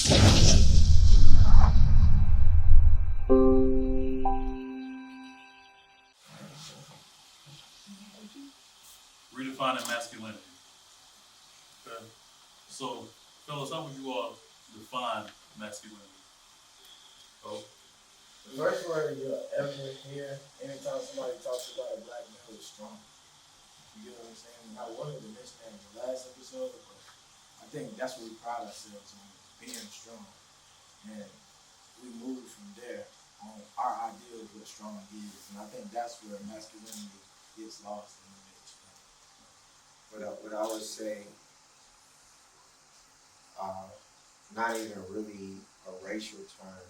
Redefining masculinity. Okay. So, fellas, how would you all define masculinity? Oh, The first word you'll ever hear anytime somebody talks about a black male is strong. You get what I'm saying? I wanted to mention that in the last episode, but I think that's what we pride ourselves on, being strong. And we move from there on our idea of what strong is. And I think that's where masculinity gets lost in the mix. What I would say, not even really a racial term,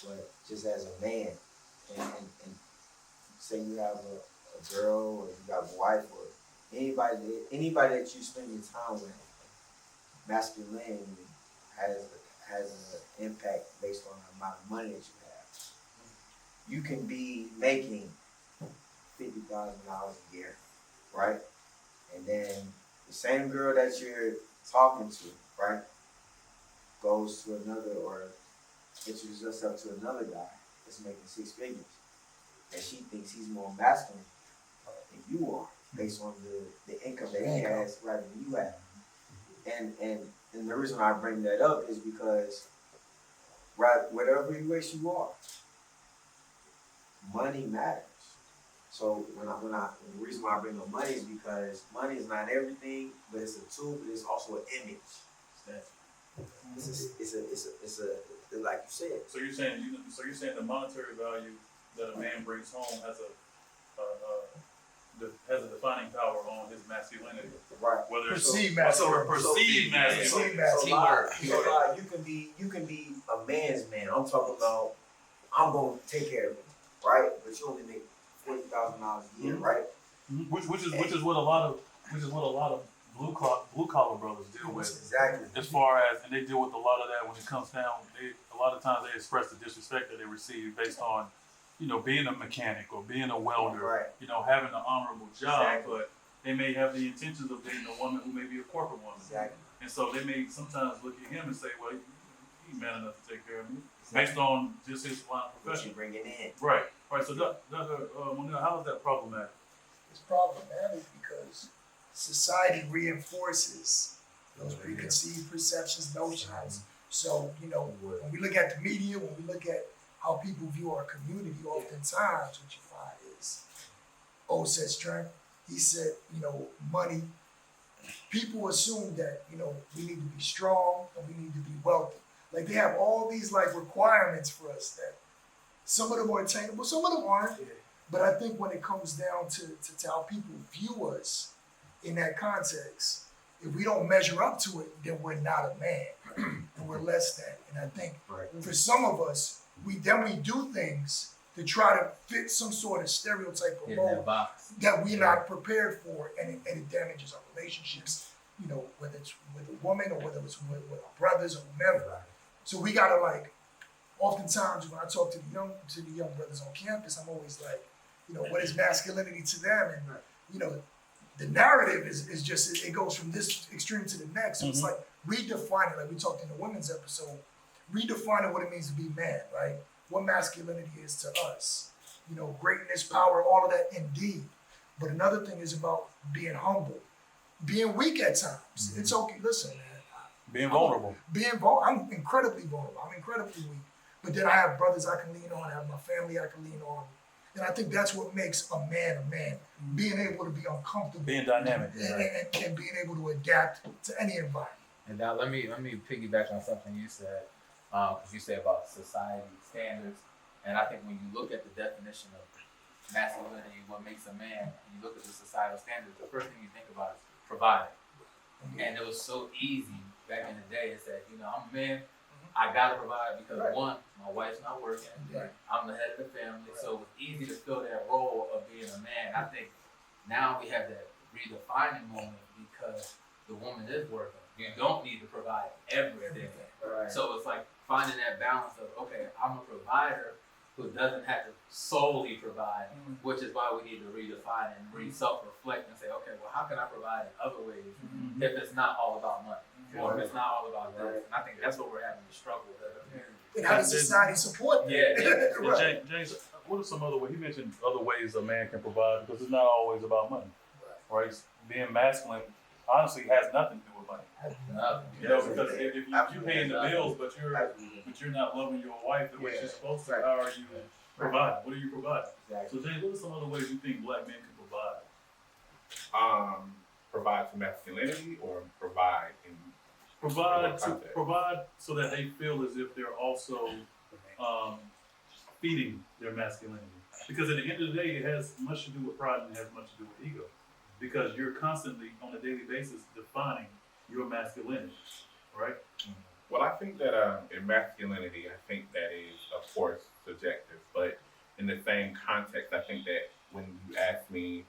but just as a man, and say you have a girl or you have a wife or anybody that you spend your time with, masculinity has an impact based on the amount of money that you have. You can be making $50,000 a year, right? And then the same girl that you're talking to, right, goes to another or introduces herself to another guy that's making 6 figures. And she thinks he's more masculine than you are based on the income that he has rather than you have. And the reason I bring that up is because whatever race you are, money matters. So the reason why I bring up money is because money is not everything, but it's a tool, but it's also an image. It's a like you said. So you're saying the monetary value that a man brings home has a defining power on his masculinity. Right. Whether Perceived perceived masculinity. You can be a man's man. I'm talking about I'm gonna take care of it, right? But you only make $40,000 a year, right? Which is what a lot of blue collar brothers deal with. Exactly. As far as, and they deal with a lot of that when it comes down. A lot of times they express the disrespect that they receive based on, being a mechanic or being a welder, right. Having an honorable job, Exactly. but they may have the intentions of dating a woman who may be a corporate woman. Exactly. And so they may sometimes look at him and say, well, he's man enough to take care of me, based on just his line of What profession. you bringing in? Right. So, Monel, how is that problematic? It's problematic because society reinforces those preconceived perceptions, notions. So, when we look at the media, when we look at how people view our community, oftentimes what you find is, said strength, he said, money. People assume that, we need to be strong and we need to be wealthy. Like they have all these requirements for us that some of them are attainable, some of them aren't. Yeah. But I think when it comes down to how people view us in that context, if we don't measure up to it, then we're not a man, and we're less than. And I think for some of us, we do things to try to fit some sort of stereotype or mold that we're not prepared for, and it damages our relationships. Whether it's with a woman or whether it's with our brothers or whomever. So we gotta oftentimes when I talk to the young brothers on campus, I'm always like, what is masculinity to them? And the narrative is just, it goes from this extreme to the next. So it's like redefining, like we talked in the women's episode, redefining what it means to be man, right? What masculinity is to us. Greatness, power, all of that indeed. But another thing is about being humble, being weak at times. It's okay, listen, man. Being vulnerable. I'm incredibly vulnerable. I'm incredibly weak. But then I have brothers I can lean on. I have my family I can lean on. And I think that's what makes a man a man. Being able to be uncomfortable. Being dynamic. And being able to adapt to any environment. And now let me piggyback on something you said. Because you said about society standards. And I think when you look at the definition of masculinity, what makes a man, and you look at the societal standards, the first thing you think about is providing. And it was so easy back in the day. It said, I'm a man, I gotta provide because one, my wife's not working, I'm the head of the family, so it's easy to fill that role of being a man. I think now we have that redefining moment because the woman is working. You don't need to provide everything. Right. So it's like finding that balance of, okay, I'm a provider who doesn't have to solely provide, which is why we need to redefine and self-reflect and say, okay, well, how can I provide in other ways if it's not all about money? It's not all about that. And I think that's what we're having to struggle with. And how does society support that? Yeah. Right. James, what are some other ways? He mentioned other ways a man can provide because it's not always about money, right? Being masculine honestly has nothing to do with money. You know, because if you're paying the bills, but you're not loving your wife the way she's supposed to, how are you providing? What are you providing? So James, what are some other ways you think black men can provide? Provide for masculinity or provide in Provide so that they feel as if they're also feeding their masculinity. Because at the end of the day, it has much to do with pride and it has much to do with ego. Because you're constantly, on a daily basis, defining your masculinity, right? Well, I think that in masculinity, I think that is, of course, subjective. But in the same context, I think that when you ask me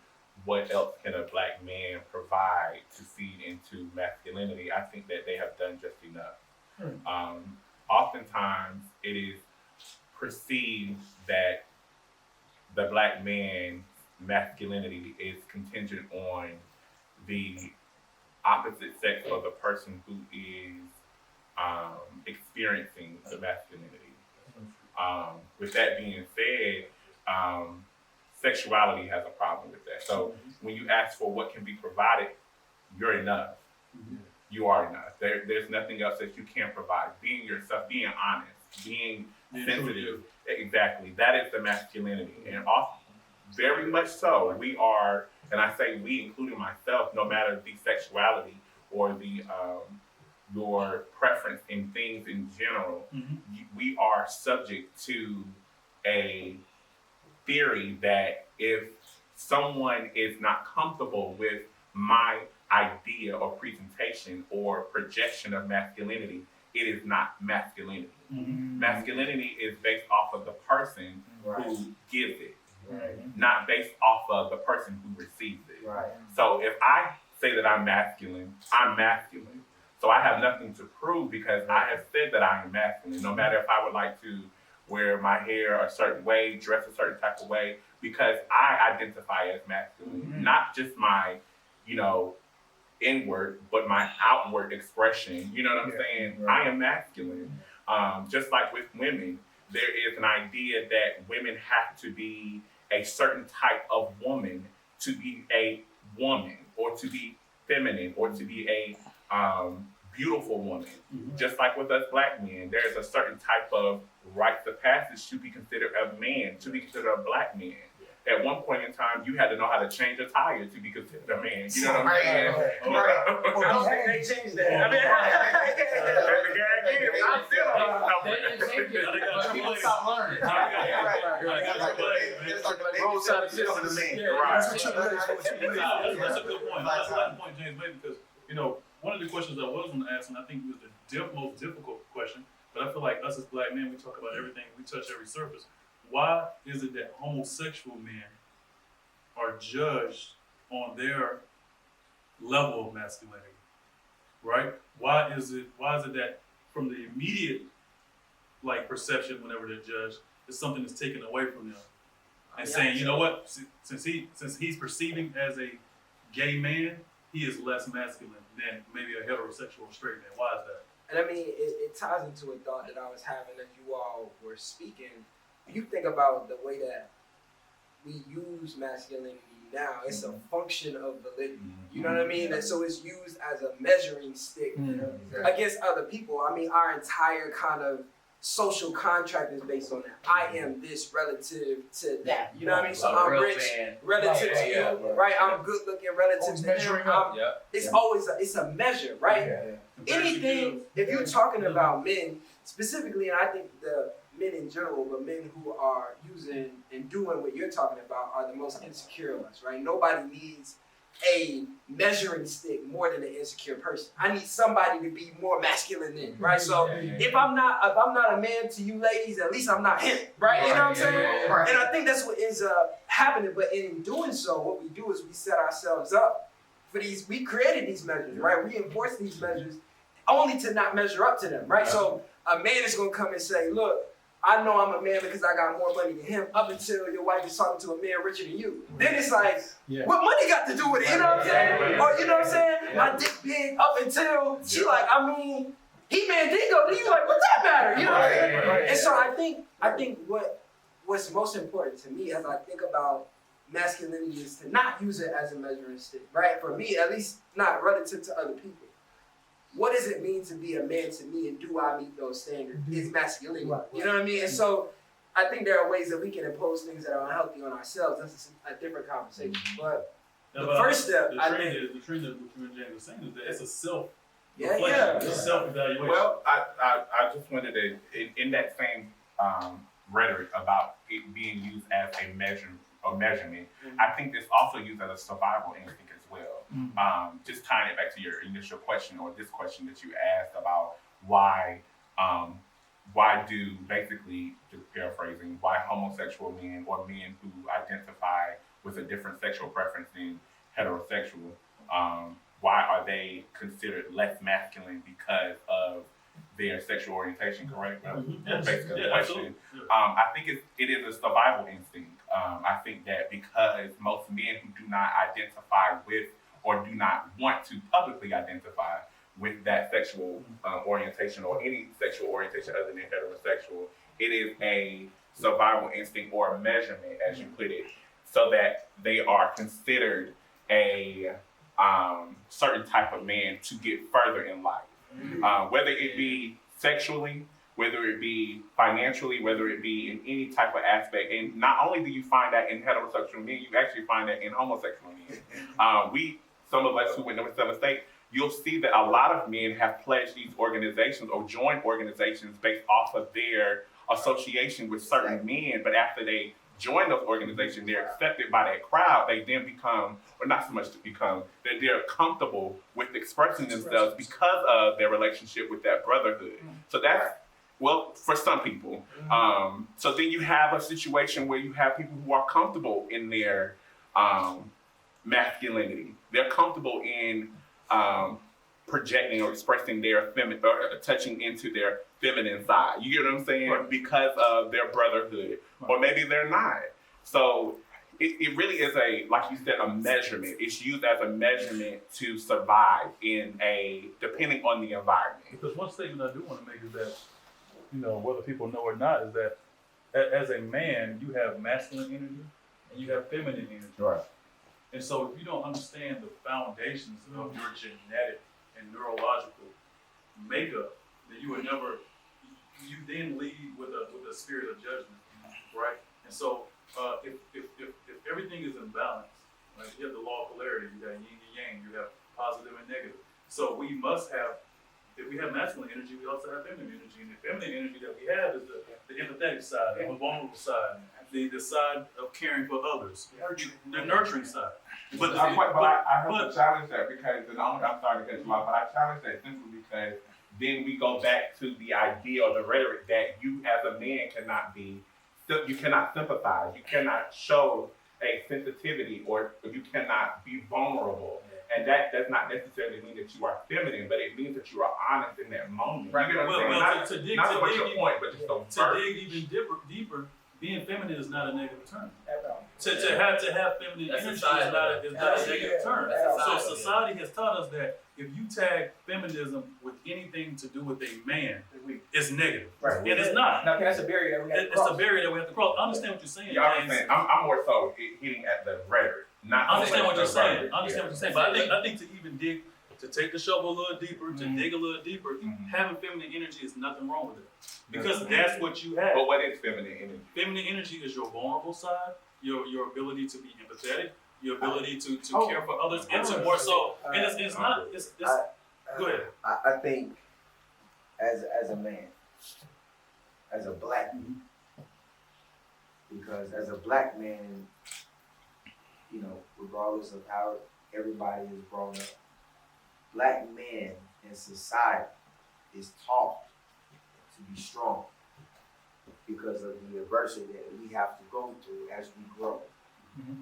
what else can a black man provide to feed into masculinity, I think that they have done just enough. Oftentimes, it is perceived that the black man's masculinity is contingent on the opposite sex or the person who is experiencing the masculinity. With that being said, sexuality has a problem with that. So when you ask for what can be provided, you're enough. You are enough. There's nothing else that you can provide. Being yourself, being honest, being sensitive. Exactly. That is the masculinity. And very much so, we are, and I say we, including myself, no matter the sexuality or the your preference in things in general, we are subject to a theory that if someone is not comfortable with my idea or presentation or projection of masculinity, it is not masculinity. Masculinity is based off of the person who gives it, not based off of the person who receives it. So if I say that I'm masculine, I'm masculine. So I have nothing to prove because I have said that I am masculine, no matter if I would like to wear my hair a certain way, dress a certain type of way, because I identify as masculine, not just my, inward, but my outward expression. You know what I'm saying? I am masculine. Just like with women, there is an idea that women have to be a certain type of woman to be a woman, or to be feminine, or to be a beautiful woman. Just like with us black men, there is a certain type of rites of passage to be considered a man, to be considered a black man. At one point in time, you had to know how to change a tire to be considered a man. You know what I'm saying? I don't think they changed that. I mean, I still don't know. They didn't change it, but people stop learning. That's a good point. That's a good point, James made, because one of the questions I was going to ask, and I think it was the most difficult question, but I feel like us as black men, we talk about everything, we touch every surface. Why is it that homosexual men are judged on their level of masculinity, right? Why is it that from the immediate perception whenever they're judged, is something that's taken away from them and saying, you know what, since he's perceiving as a gay man, he is less masculine than maybe a heterosexual straight man. Why is that? And I mean, it ties into a thought that I was having as you all were speaking. You think about the way that we use masculinity now, it's a function of validity. You know what I mean? And so it's used as a measuring stick against other people. I mean, our entire kind of social contract is based on that. I am this relative to that. You know what I mean? So I'm rich relative to you, right? I'm good looking relative to him. It's always it's a measure, right? Anything, if you're talking about men specifically, and I think the men in general, but men who are using and doing what you're talking about are the most insecure of us, right? Nobody needs a measuring stick more than an insecure person. I need somebody to be more masculine than, right? So if I'm not a man to you ladies, at least I'm not him, right? You know what I'm saying? And I think that's what ends up happening. But in doing so, what we do is we set ourselves up for these. We created these measures, right? We enforce these measures only to not measure up to them, right? So a man is gonna come and say, look, I know I'm a man because I got more money than him, up until your wife is talking to a man richer than you. Then it's like, what money got to do with it? You know what I'm saying? Or you know what I'm saying? My dick big up until she like, I mean, he man dingo. Then you like, what's that matter? You know what I'm saying? And so I think what's most important to me as I think about masculinity is to not use it as a measuring stick, right? For me, at least not relative to other people. What does it mean to be a man to me, and do I meet those standards? Is masculinity. You know what I mean? And so I think there are ways that we can impose things that are unhealthy on ourselves. That's a different conversation. But the first step, the trend that what you and James are saying is that it's a self. Yeah. It's a self-evaluation. Well, I just wanted to, in that same rhetoric about it being used as a measurement, I think it's also used as a survival instinct as well. Just tying it back to your initial question, or this question that you asked about why do, basically, just paraphrasing, why homosexual men or men who identify with a different sexual preference than heterosexual, why are they considered less masculine because of their sexual orientation, correct? Yes. Basically, the Yeah, question. absolutely. Yeah. I think it is a survival instinct. I think that because most men who do not identify with, or do not want to publicly identify with that sexual orientation, or any sexual orientation other than heterosexual, it is a survival instinct or a measurement, as you put it, so that they are considered a certain type of man to get further in life. Whether it be sexually, whether it be financially, whether it be in any type of aspect. And not only do you find that in heterosexual men, you actually find that in homosexual men. Some of us who went to Seventh State, you'll see that a lot of men have pledged these organizations or joined organizations based off of their association with certain men, but after they join those organizations, they're accepted by that crowd, they then become, or not so much to become, that they're comfortable with expressing themselves because of their relationship with that brotherhood. So that's, well, for some people. So then you have a situation where you have people who are comfortable in their masculinity. They're comfortable in projecting or expressing their feminine, or touching into their feminine side. You get what I'm saying? Right. Because of their brotherhood. Right. Or maybe they're not. So it really is like you said, a measurement. It's used as a measurement to survive depending on the environment. Because one statement I do want to make is that, whether people know or not, is that as a man, you have masculine energy and you have feminine energy. Right. And so if you don't understand the foundations of your genetic and neurological makeup, then you then lead with a spirit of judgment, right? And so if everything is in balance, right, you have the law of polarity, you got yin and yang, you have positive and negative. So we must have, if we have masculine energy, we also have feminine energy. And the feminine energy that we have is the empathetic side, the vulnerable side, the side of caring for others, the nurturing side. But I have to challenge that because, and I'm sorry to cut you off, but I challenge that simply because then we go back to the idea or the rhetoric that you as a man you cannot sympathize, you cannot show a sensitivity, or you cannot be vulnerable. And that does not necessarily mean that you are feminine, but it means that you are honest in that moment. Right. You know what I'm saying? Not so much your point, but just to dig even deeper, being feminine is not a negative term. To have feminine energy is not a negative term. So society has taught us that if you tag feminism with anything to do with a man, it's negative. Right. And it's not. Now, that's a barrier that we have to cross. It's a barrier that we have to cross. I understand what you're saying. Yeah, I understand. I'm more so hitting at the rhetoric. I understand what you're saying. But I think to take the shovel a little deeper, to dig a little deeper, having feminine energy is nothing wrong with it. Because that's what you have. But what is feminine energy? Feminine energy is your vulnerable side, your ability to be empathetic, your ability to care for others, and to more so. And it's not. Go ahead. I think as a man, as a black man, because as a black man, regardless of how everybody is grown up, black men in society is taught to be strong because of the adversity that we have to go through as we grow. Mm-hmm.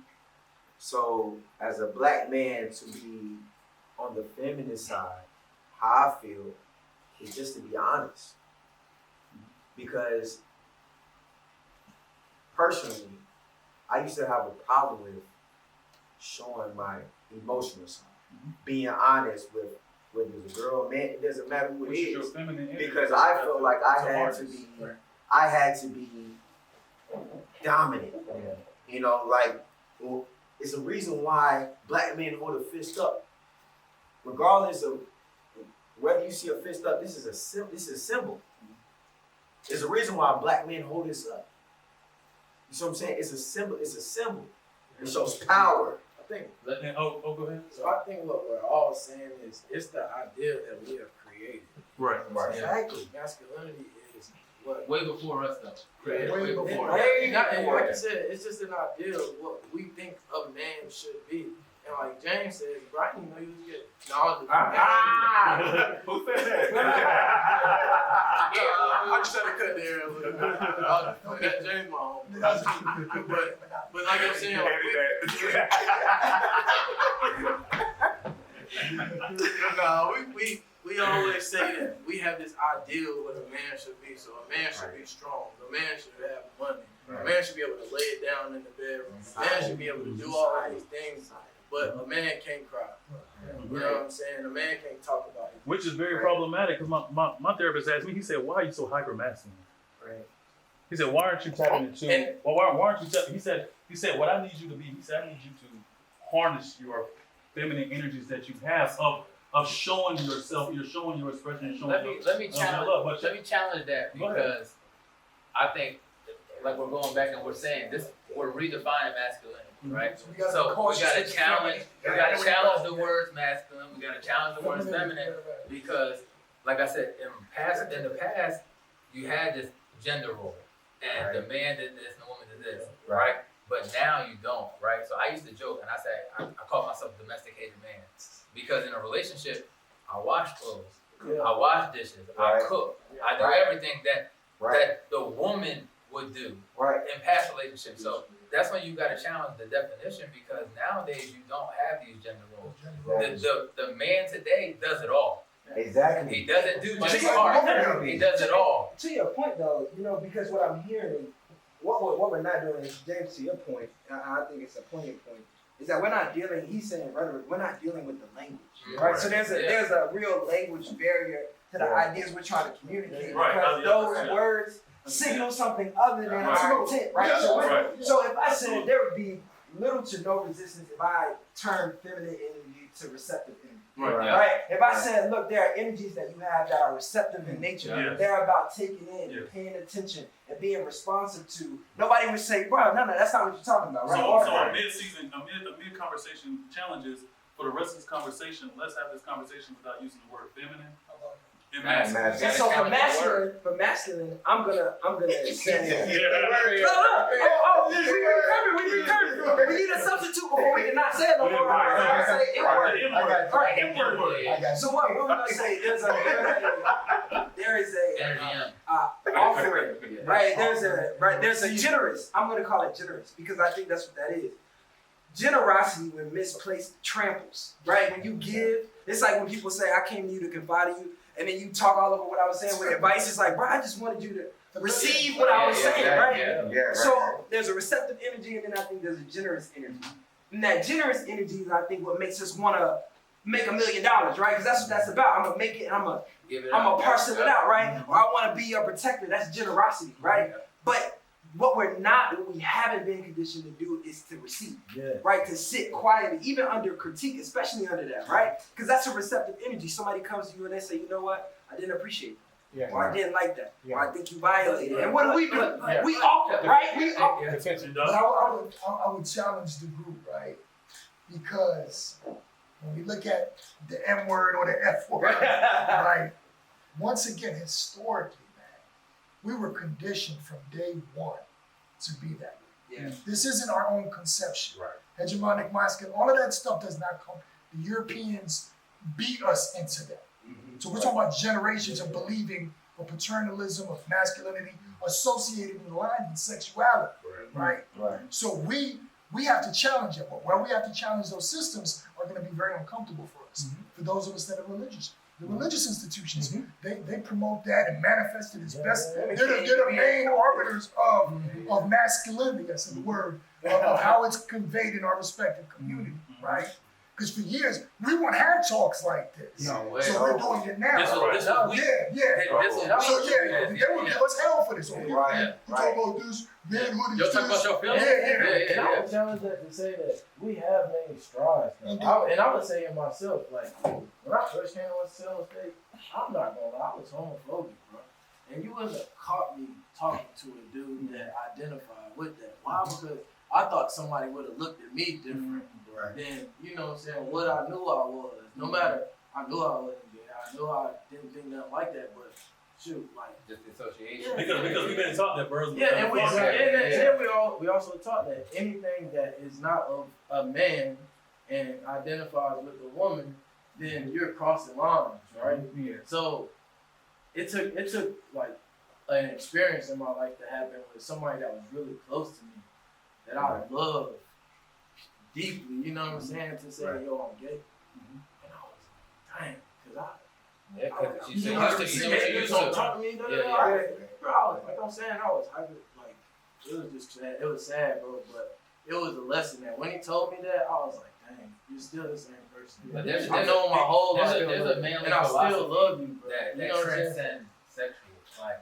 So as a black man, to be on the feminine side, how I feel is just to be honest. Because personally, I used to have a problem with showing my emotional side, being honest with whether it's a girl, man, it doesn't matter who it Which is your is, feminine energy. because I felt like I It's a had to be dominant. Yeah. You know, like, well, it's a reason why black men hold a fist up, regardless of whether you see a fist up. This is a symbol. There's a reason why black men hold this up. You see what I'm saying? It's a symbol. It's a symbol. It shows power. I think. Go ahead. So I think what we're all saying is it's the idea that we have created. Right. Exactly. Masculinity is what. Way before us, though. Created Way way before. before. And like you said, it's just an ideal of what we think a man should be. And like James says, bro, I didn't know you was gay. No, Who said that? I just had to cut there a little bit. That James my homie. But like I'm saying, no, we always say that we have this ideal of what a man should be. So a man should be strong. A man should have money. A man should be able to lay it down in the bedroom. A man should be able to do all of these things. But a man can't cry. You know what I'm saying? A man can't talk about it. Which is very problematic because my therapist asked me, he said, why are you so hyper masculine? Right. He said, why aren't you tapping into, well, why aren't you tapping, he said, what I need you to be, he said, I need you to harness your feminine energies that you have of showing yourself, you're showing your expression and showing Let me your challenge. love. But Let me challenge that Go ahead. because I think, like we're going back and we're saying this, we're redefining masculinity, right? So we gotta So be cautious we gotta with the challenge. We feminine. gotta challenge the words masculine. We gotta challenge the words feminine because, like I said, in the past, you had this gender role, and the man did this and the woman did this, right? But now you don't, right? So I used to joke and I say I call myself a domesticated man because in a relationship, I wash clothes, I wash dishes, I cook, I do everything that the woman would do in past relationships. So that's when you got to challenge the definition because nowadays you don't have these gender roles. The man today does it all. Exactly. He doesn't do just Yeah. part. He does it all. To your point, though, you know, because what I'm hearing, what we're not doing is, James, to your point, I think it's a poignant point, is that we're not dealing, he's saying rhetoric, we're not dealing with the language, right? So there's a real language barrier to the ideas we're trying to communicate because those words signal something other than intent, right? So if I said there would be little to no resistance if I turned feminine energy to receptive energy. Right. If I said, look, there are energies that you have that are receptive in nature. They're about taking in and paying attention and being responsive to. Nobody would say, bro, no, that's not what you're talking about, right? So a mid-conversation challenge is for the rest of this conversation, let's have this conversation without using the word feminine. And masculine. And so for masculine, I'm gonna say. We need a substitute before we can not say it no more. We're gonna say it. So what we're gonna say? There is a offering, right? There's a generous. I'm gonna call it generous because I think that's what that is. Generosity, when misplaced, tramples, right? When you give, it's like when people say, I came to you to confide in you, and then you talk all over what I was saying with advice. It's like, bro, I just wanted you to receive what I was saying, right? So there's a receptive energy, and then I think there's a generous energy. And that generous energy is, I think, what makes us want to make $1 million, right? Because that's what that's about. I'm going to make it, and I'm going to parcel it out, right? Or I want to be your protector. That's generosity, right? But what we haven't been conditioned to do is to receive, right? To sit quietly, even under critique, especially under that, right? Because that's a receptive energy. Somebody comes to you and they say, you know what? I didn't appreciate it. Or I didn't like that. Or I think you violated it. And what do? We offer, right? We offer. But I would challenge the group, right? Because when we look at the M word or the F word, right? Once again, historically, we were conditioned from day one to be that way. Yeah. This isn't our own conception. Hegemonic masculine, all of that stuff does not come. The Europeans beat us into that. So we're talking about generations of believing of paternalism, of masculinity, associated with line and sexuality, right? So we have to challenge it. But where we have to challenge those systems are going to be very uncomfortable for us, for those of us that are religious. the religious institutions, they promote that and manifest it as best. Yeah. They're the main arbiters of masculinity, that's the word, of how it's conveyed in our respective community, right? Because for years, we won't have talks like this. No way. So we're doing it now. This was weak. So they would give us hell for this. Oh, you talk about this, manhood You'll is talk about this. your feelings? And I would challenge that to say that we have made strides. And I would say it myself, like, when I first came on sales stage, I'm not gonna lie, I was homophobic, bro. And you wouldn't have caught me talking to a dude that identified with that. Why? Because I thought somebody would have looked at me different than, you know what I'm saying, what I knew I was. No matter, I knew I wasn't gay. I knew I didn't think nothing like that, but shoot, like, Just the association. Because we've been taught that birds. yeah, and Yeah. we also taught that anything that is not of a man and identifies with a woman, then you're crossing lines, right? Yeah. So it took like an experience in my life to happen with somebody that was really close to me, that I loved deeply, you know what I'm saying, to say, yo, I'm gay. And I was like, dang, because Yeah, because you you said you just used don't to. talk to me, Yeah, bro, I was, like I'm saying, I was hyper, like, it was just sad. It was sad, bro, but it was a lesson that when he told me that, I was like, dang, you're still the same person. But there's I know my whole life, there's a manly and I still philosophy love you, bro. that You know what I'm saying? transcends sexual. Like,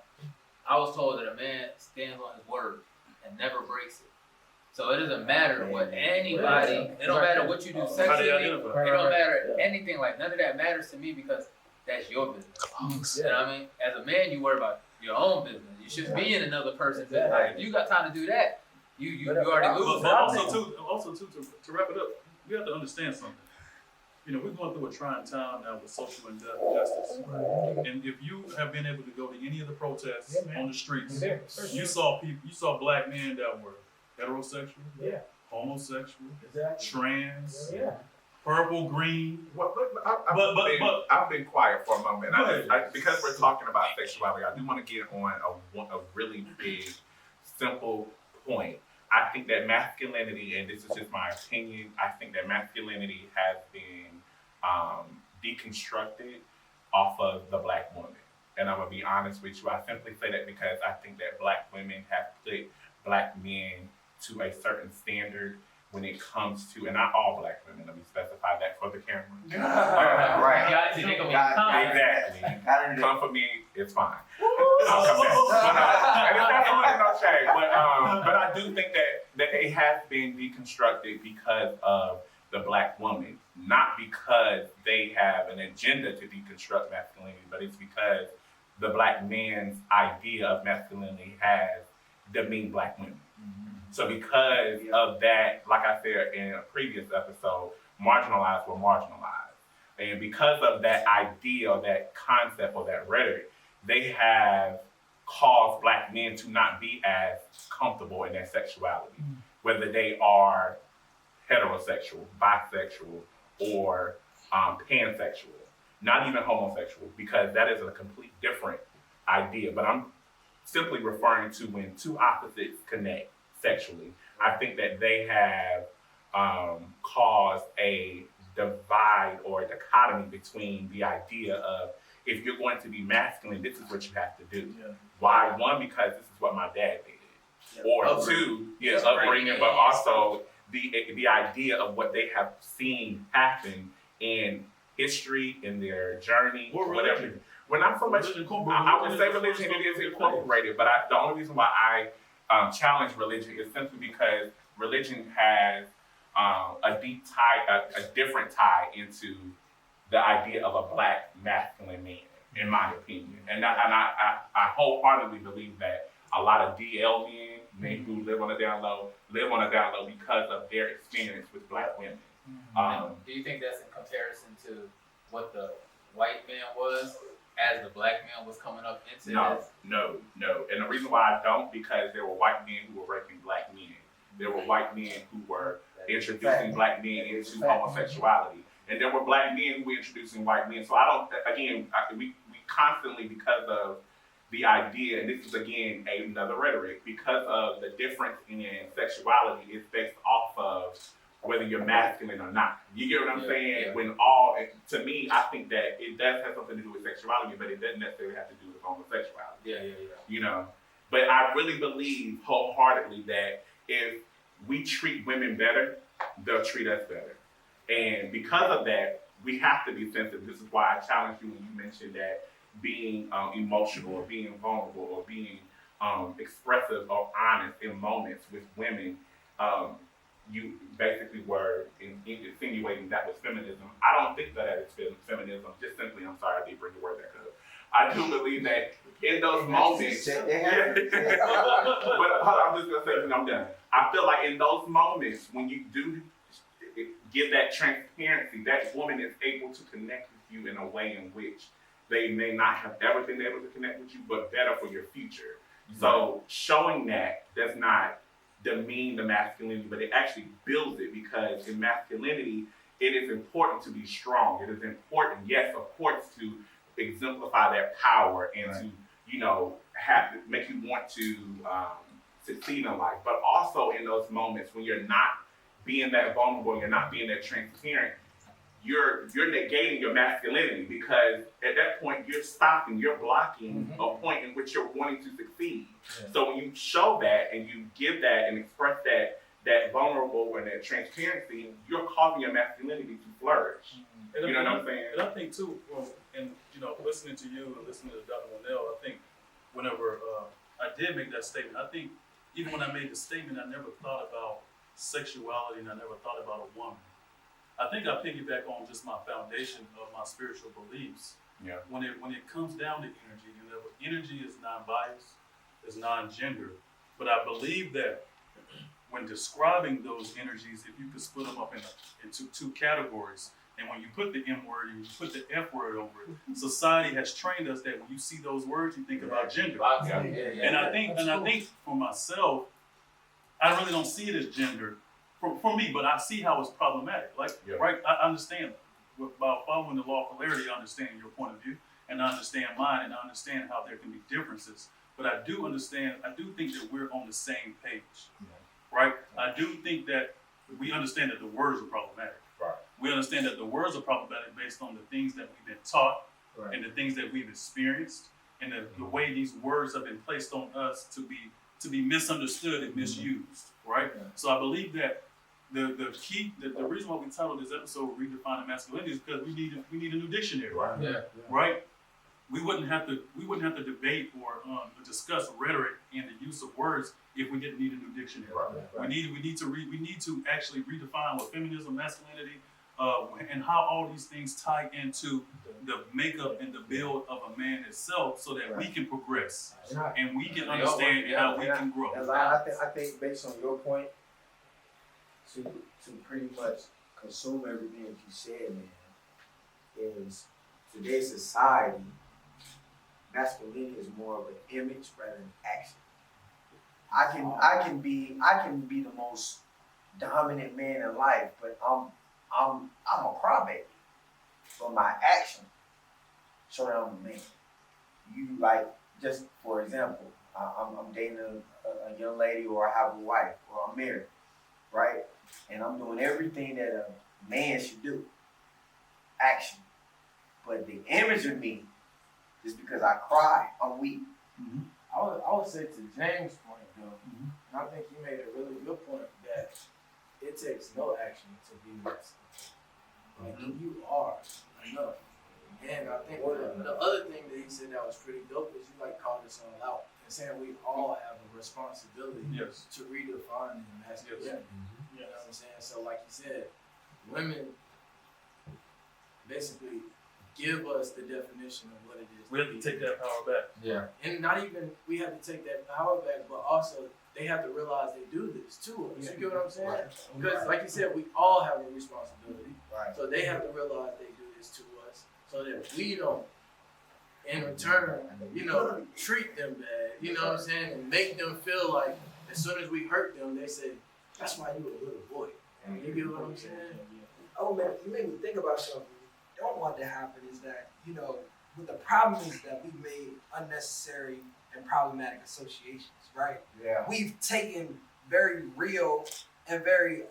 I was told that a man stands on his word and never breaks it. So it doesn't matter what anybody, it don't matter what you do How they sexually, it identify. don't matter anything, like none of that matters to me because that's your business. You know what I mean? As a man, you worry about your own business. You should be in another person's business. Like, if you got time to do that, you already lose. But also to wrap it up, we have to understand something. You know, we're going through a trying time now with social injustice. And if you have been able to go to any of the protests on the streets, you saw black men that were heterosexual, homosexual, trans, purple, green. Well, But I've been quiet for a moment. Go ahead. Because we're talking about sexuality, I do want to get on a really big, simple point. I think that masculinity, and this is just my opinion, I think that masculinity has been deconstructed off of the black woman. And I'm going to be honest with you. I simply say that because I think that black women have put black men to a certain standard when it comes to, and not all black women, let me specify that for the camera. Right. Exactly. Come for me, it's fine. I'll come back. And it's absolutely no shame. But I do think that it has been deconstructed because of the black woman, not because they have an agenda to deconstruct masculinity, but it's because the black man's idea of masculinity has demeaned black women. So because of that, like I said in a previous episode, marginalized were marginalized. And because of that idea or that concept or that rhetoric, they have caused black men to not be as comfortable in their sexuality, whether they are heterosexual, bisexual, or pansexual, not even homosexual, because that is a complete different idea. But I'm simply referring to when two opposites connect sexually. I think that they have caused a divide or a dichotomy between the idea of, if you're going to be masculine, this is what you have to do. Why? One, because this is what my dad did. Or two, upbringing, but also the idea of what they have seen happen in history, in their journey, whatever. Well, not so much. I would say religion it is incorporated, but the only reason why I challenge religion is simply because religion has a deep tie, a different tie into the idea of a black masculine man, in my opinion. And I wholeheartedly believe that a lot of DL men who live on the down low because of their experience with black women. Do you think that's in comparison to what the white man was as the black man was coming up into this? No. And the reason why I don't, because there were white men who were raping black men. There were white men who were introducing black men into homosexuality. And there were black men who were introducing white men. So we constantly, because of the idea, and this is again another rhetoric, because of the difference in sexuality is based off of whether you're masculine or not. You get what I'm saying? Yeah. When to me, I think that it does have something to do with sexuality, but it doesn't necessarily have to do with homosexuality. Yeah. You know, but I really believe wholeheartedly that if we treat women better, they'll treat us better. And because of that, we have to be sensitive. This is why I challenged you when you mentioned that being emotional or being vulnerable or being expressive or honest in moments with women, you basically were insinuating that was feminism. I don't think that is feminism. Just simply, I'm sorry, I did bring the word back up. I do believe that in those moments, but hold on, I'm just gonna say, and I'm done. I feel like in those moments when you do give that transparency, that woman is able to connect with you in a way in which they may not have ever been able to connect with you, but better for your future. So showing that does not demean the masculinity, but it actually builds it, because in masculinity, it is important to be strong. It is important, yes, of course, to exemplify that power and to, you know, make you want to succeed in life. But also in those moments when you're not being that vulnerable, you're not being that transparent, you're negating your masculinity, because at that point you're stopping, you're blocking a point in which you're wanting to succeed. Yeah. So when you show that and you give that and express that vulnerable and that transparency, you're causing your masculinity to flourish. You know what I'm saying? And I think too, and you know, listening to you and listening to Dr. Monell, I think whenever I did make that statement, I think even when I made the statement, I never thought about sexuality and I never thought about a woman. I think I piggyback on just my foundation of my spiritual beliefs. Yeah. When it comes down to energy, you know, energy is non-biased, is non-gender, but I believe that when describing those energies, if you could split them up into two categories, and when you put the M word and you put the F word over it, society has trained us that when you see those words, you think about gender. And I think for myself, I really don't see it as gender for me, but I see how it's problematic. Right? I understand about following the law of polarity. I understand your point of view, and I understand mine, and I understand how there can be differences. But I do think that we're on the same page. Right? I do think that we understand that the words are problematic. Right. We understand that the words are problematic based on the things that we've been taught and the things that we've experienced, and the way these words have been placed on us to be misunderstood and misused. Right? Yeah. So I believe that the reason why we titled this episode "Redefining Masculinity" is because we need a new dictionary. Right. Yeah. Right. We wouldn't have to debate or discuss rhetoric and the use of words if we didn't need a new dictionary. Right. We need to actually redefine what feminism, masculinity, and how all these things tie into the makeup and the build of a man itself, so that we can progress and we can understand how we can grow. I think based on your point, to pretty much consume everything that you said, man, is today's society, masculinity is more of an image rather than action. I can be the most dominant man in life, but I'm a crybaby. But my action show that I'm a man. You, like, just for example, I'm dating a young lady, or I have a wife, or I'm married, right? And I'm doing everything that a man should do. Action. But the image of me, just because I cry, I'm weak. Mm-hmm. I would say to James' point, though, and I think he made a really good point, that it takes no action to be masculine. Like, you are enough. And I think the other thing that he said that was pretty dope is you called us all out and saying we all have a responsibility to redefine masculinity. You know what I'm saying? So like you said, women basically give us the definition of what it is. We have to take that power back. Yeah. And not even we have to take that power back, but also they have to realize they do this to us. You get what I'm saying? Because like you said, we all have a responsibility. Right. So they have to realize they do this to us, so that we don't, in return, treat them bad. You know what I'm saying? And make them feel like as soon as we hurt them, they say, "That's why you a little boy." You get what I'm saying? Oh man, you made me think about something. Don't want to happen is that, what the problem is that we made unnecessary and problematic associations, right? Yeah. We've taken very real and very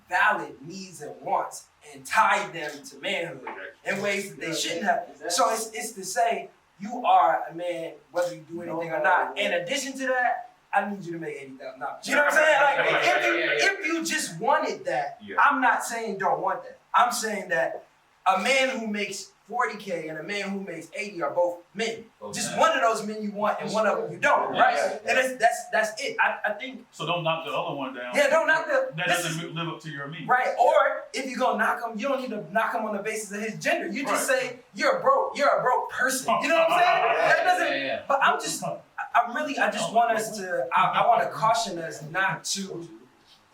valid needs and wants and tied them to manhood in ways that they shouldn't have. So it's to say you are a man whether you do anything or not. In addition to that, I need you to make $80,000. You know what I'm saying? Like if you just wanted that, I'm not saying don't want that. I'm saying that a man who makes 40K and a man who makes 80 are both men. Just one of those men you want and one of them you don't, right? And that's it. I think. So don't knock the other one down. Yeah, don't knock the. That doesn't live up to your means. Right. Or if you're gonna knock him, you don't need to knock him on the basis of his gender. You just say you're a broke person. You know what I'm saying? That doesn't. But I just want us to. I want to caution us not to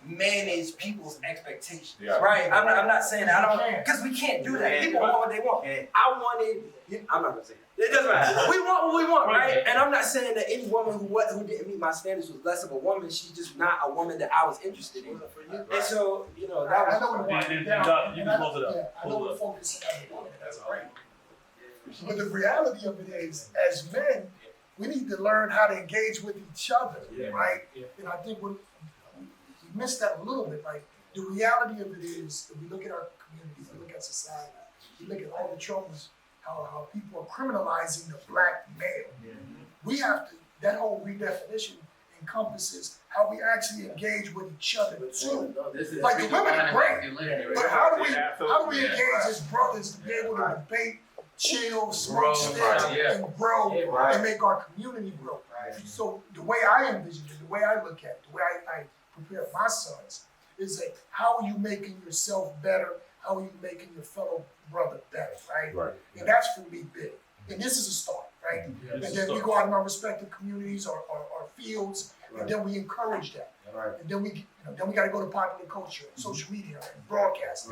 manage people's expectations, right? I'm not saying that. I don't, because we can't do that. People want what they want. I wanted. I'm not gonna say that. It doesn't matter. We want what we want, right? And I'm not saying that any woman who didn't meet my standards was less of a woman. She's just not a woman that I was interested in. And so, that was. I know we're winding down. You can close it up. I know we're focusing on the woman. That's great. But the reality of it is, as men, we need to learn how to engage with each other, right? And I think we missed that a little bit. Like, the reality of it is, if we look at our communities, we look at society, we look at all the troubles, how people are criminalizing the black male. We have to, that whole redefinition encompasses how we actually engage with each other too. Like, the women are great, but how do we engage as brothers to be able to debate, chill, smoke sticks, and grow and make our community grow? So the way I envision it, the way I look at it, the way I prepare my sons is that how are you making yourself better? How are you making your fellow brother better, right? And that's for me big. And this is a start, right? And then we go out in our respective communities or fields, and then we encourage that. And then we got to go to popular culture, social media, and broadcast.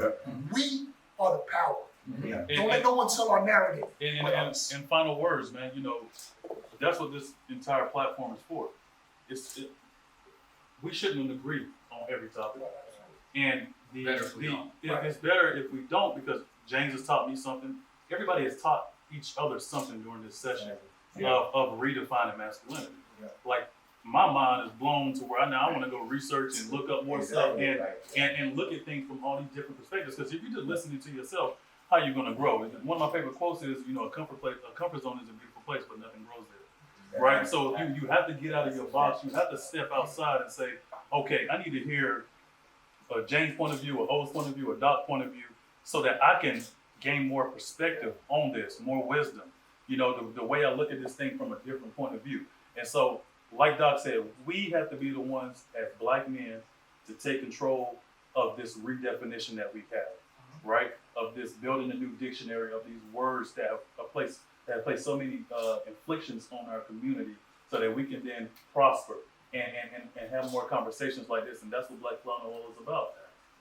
We are the power. Don't let no one tell our narrative. And final words, man. That's what this entire platform is for. We shouldn't agree on every topic, and it's better if we don't, because James has taught me something. Everybody has taught each other something during this session of redefining masculinity. Like, my mind is blown to where I want to go research and look up more stuff and look at things from all these different perspectives. Because if you're just listening to yourself, how are you going to grow? One of my favorite quotes is, a comfort zone is a beautiful place, but nothing grows there. Right? So you have to get out of your box. You have to step outside and say, okay, I need to hear a James' point of view, a O's point of view, a Doc's point of view, so that I can gain more perspective on this, more wisdom. The way I look at this thing from a different point of view. And so, like Doc said, we have to be the ones as black men to take control of this redefinition that we have, right? Of this building a new dictionary of these words that have placed so many inflictions on our community, so that we can then prosper and have more conversations like this. And that's what Black Flannel Oil is about.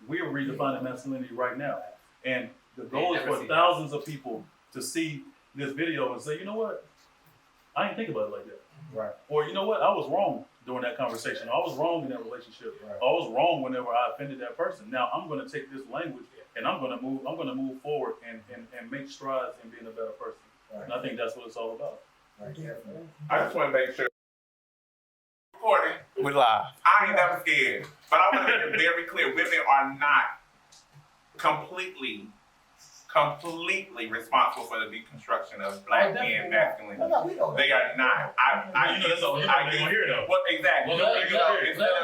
We're redefining masculinity right now. And the goal is for thousands of people to see this video and say, you know what? I didn't think about it like that. Right. Or, you know what? I was wrong during that conversation. I was wrong in that relationship. I was wrong whenever I offended that person. Now I'm going to take this language and I'm going to move forward and make strides in being a better person. And I think that's what it's all about. I just want to make sure. Recording. We're live. I ain't never scared. But I want to make it very clear. Women are not completely responsible for the deconstruction of black men masculinity. They are not. I hear though. Well, exactly. Well, let them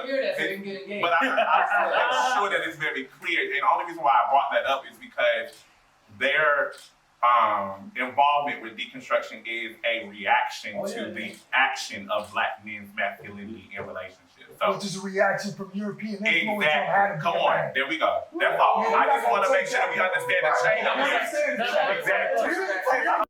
hear that so they can get engaged. But I make sure that it's very clear. And the only reason why I brought that up is because their involvement with deconstruction is a reaction to the action of black men's masculinity in relationships. So, which is a reaction from European influence on how to be Come on, there we go. That's all. I just want to make sure that we understand the chain of exactly.